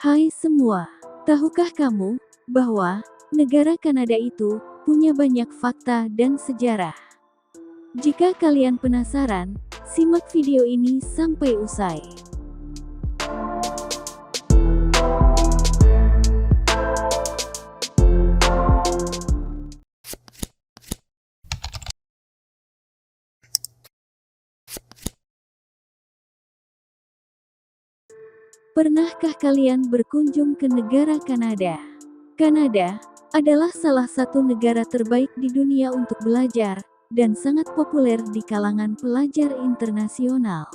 Hai semua, tahukah kamu bahwa negara Kanada itu punya banyak fakta dan sejarah? Jika kalian penasaran, simak video ini sampai usai. Pernahkah kalian berkunjung ke negara Kanada? Kanada adalah salah satu negara terbaik di dunia untuk belajar, dan sangat populer di kalangan pelajar internasional.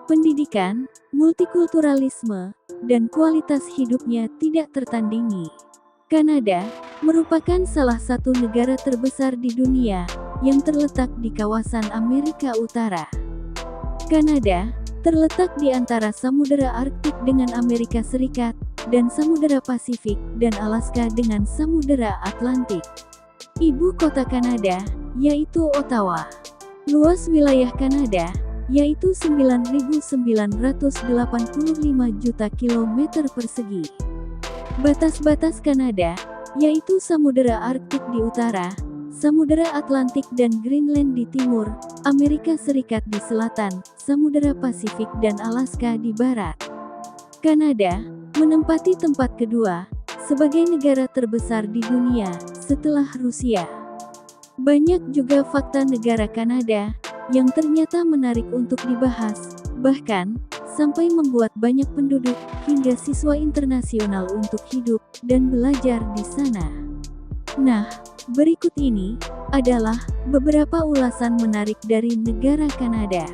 Pendidikan, multikulturalisme, dan kualitas hidupnya tidak tertandingi. Kanada merupakan salah satu negara terbesar di dunia yang terletak di kawasan Amerika Utara. Kanada terletak di antara Samudera Arktik dengan Amerika Serikat, dan Samudera Pasifik dan Alaska dengan Samudera Atlantik. Ibu kota Kanada, yaitu Ottawa. Luas wilayah Kanada, yaitu 9.985 juta kilometer persegi. Batas-batas Kanada, yaitu Samudera Arktik di utara, Samudera Atlantik dan Greenland di timur, Amerika Serikat di selatan, Samudera Pasifik dan Alaska di barat. Kanada menempati tempat kedua sebagai negara terbesar di dunia setelah Rusia. Banyak juga fakta negara Kanada yang ternyata menarik untuk dibahas, bahkan sampai membuat banyak penduduk hingga siswa internasional untuk hidup dan belajar di sana. Nah, berikut ini adalah beberapa ulasan menarik dari negara Kanada.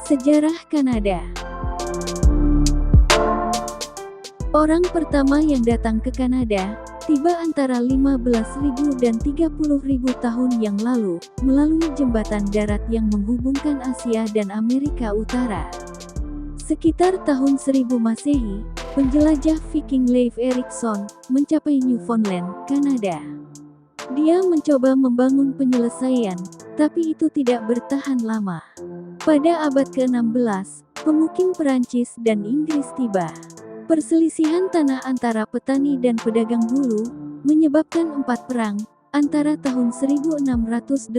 Sejarah Kanada. Orang pertama yang datang ke Kanada tiba antara 15.000 dan 30.000 tahun yang lalu melalui jembatan darat yang menghubungkan Asia dan Amerika Utara. Sekitar tahun 1000 Masehi, penjelajah Viking Leif Erikson mencapai Newfoundland, Kanada. Dia mencoba membangun penyelesaian, tapi itu tidak bertahan lama. Pada abad ke-16, pemukim Perancis dan Inggris tiba. Perselisihan tanah antara petani dan pedagang bulu menyebabkan 4 perang antara tahun 1689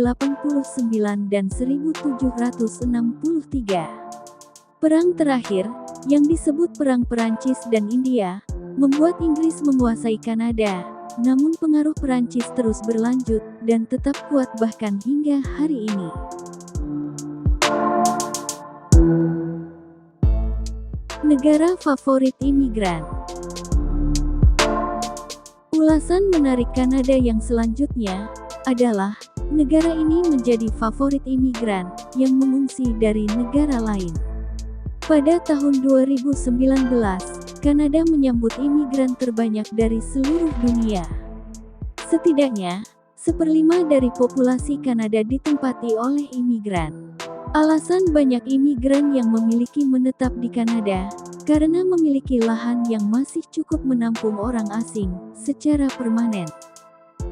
dan 1763. Perang terakhir, yang disebut Perang Perancis dan India, membuat Inggris menguasai Kanada, namun pengaruh Perancis terus berlanjut dan tetap kuat bahkan hingga hari ini. Negara favorit imigran. Ulasan menarik Kanada yang selanjutnya adalah negara ini menjadi favorit imigran yang mengungsi dari negara lain. Pada tahun 2019, Kanada menyambut imigran terbanyak dari seluruh dunia. Setidaknya, 1/5 dari populasi Kanada ditempati oleh imigran. Alasan banyak imigran yang memiliki menetap di Kanada, karena memiliki lahan yang masih cukup menampung orang asing secara permanen.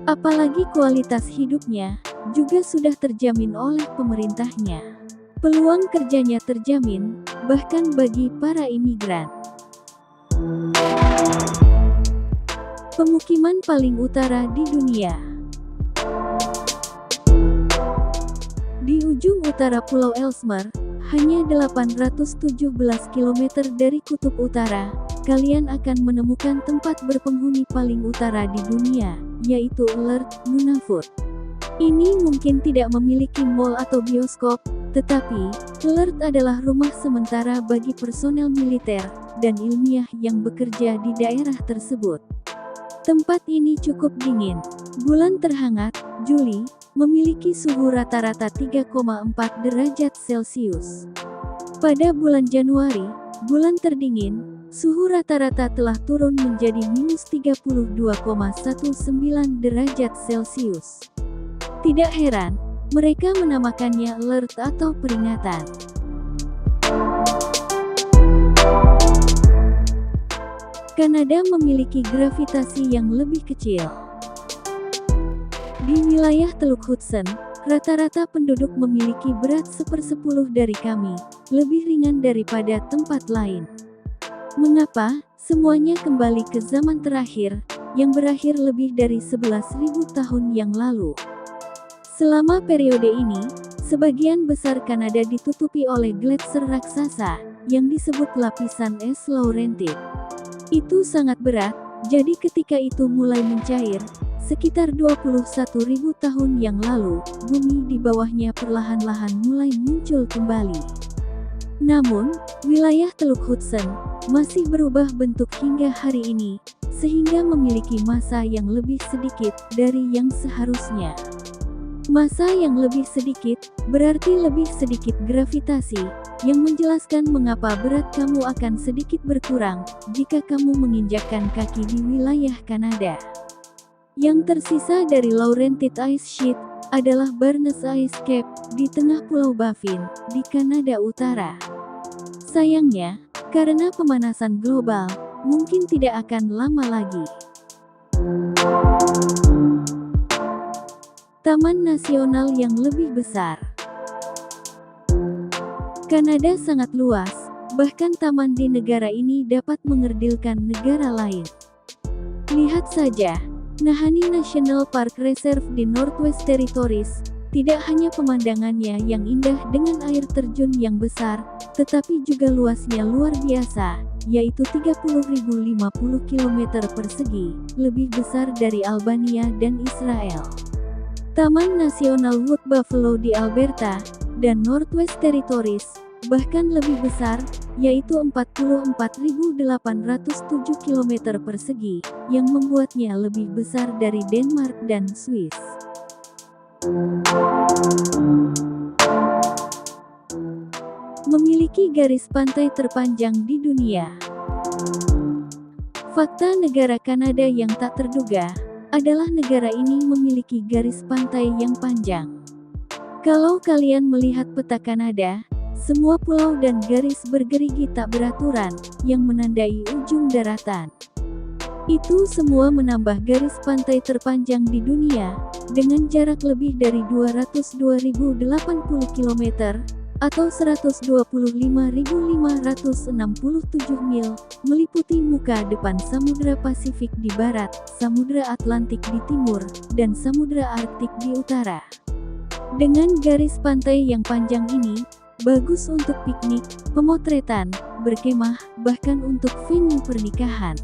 Apalagi kualitas hidupnya juga sudah terjamin oleh pemerintahnya. Peluang kerjanya terjamin, bahkan bagi para imigran. Pemukiman paling utara di dunia. Di ujung utara Pulau Ellesmere, hanya 817 km dari kutub utara, kalian akan menemukan tempat berpenghuni paling utara di dunia, yaitu Alert, Nunavut. Ini mungkin tidak memiliki mall atau bioskop, tetapi Alert adalah rumah sementara bagi personel militer dan ilmiah yang bekerja di daerah tersebut. Tempat ini cukup dingin. Bulan terhangat, Juli, memiliki suhu rata-rata 3,4 derajat Celcius. Pada bulan Januari, bulan terdingin, suhu rata-rata telah turun menjadi -32,19 derajat Celcius. Tidak heran, mereka menamakannya alert atau peringatan. Kanada memiliki gravitasi yang lebih kecil. Di wilayah Teluk Hudson, rata-rata penduduk memiliki berat 1/10 dari kami, lebih ringan daripada tempat lain. Mengapa? Semuanya kembali ke zaman terakhir, yang berakhir lebih dari 11.000 tahun yang lalu. Selama periode ini, sebagian besar Kanada ditutupi oleh gletser raksasa, yang disebut lapisan es Laurentide. Itu sangat berat, jadi ketika itu mulai mencair, sekitar 21.000 tahun yang lalu, bumi di bawahnya perlahan-lahan mulai muncul kembali. Namun, wilayah Teluk Hudson masih berubah bentuk hingga hari ini, sehingga memiliki massa yang lebih sedikit dari yang seharusnya. Massa yang lebih sedikit, berarti lebih sedikit gravitasi, yang menjelaskan mengapa berat kamu akan sedikit berkurang, jika kamu menginjakkan kaki di wilayah Kanada. Yang tersisa dari Laurentide Ice Sheet adalah Barnes Ice Cap di tengah Pulau Baffin, di Kanada Utara. Sayangnya, karena pemanasan global, mungkin tidak akan lama lagi. Taman nasional yang lebih besar. Kanada sangat luas, bahkan taman di negara ini dapat mengerdilkan negara lain. Lihat saja, Nahanni National Park Reserve di Northwest Territories, tidak hanya pemandangannya yang indah dengan air terjun yang besar, tetapi juga luasnya luar biasa, yaitu 30.050 km persegi, lebih besar dari Albania dan Israel. Taman Nasional Wood Buffalo di Alberta dan Northwest Territories, bahkan lebih besar, yaitu 44.807 km persegi, yang membuatnya lebih besar dari Denmark dan Swiss. Memiliki garis pantai terpanjang di dunia. Fakta negara Kanada yang tak terduga adalah negara ini memiliki garis pantai yang panjang. Kalau kalian melihat peta Kanada, semua pulau dan garis bergerigi tak beraturan, yang menandai ujung daratan. Itu semua menambah garis pantai terpanjang di dunia, dengan jarak lebih dari 202.080 km, atau 125.567 mil, meliputi muka depan Samudra Pasifik di barat, Samudra Atlantik di timur, dan Samudra Arktik di utara. Dengan garis pantai yang panjang ini, bagus untuk piknik, pemotretan, berkemah, bahkan untuk venue pernikahan.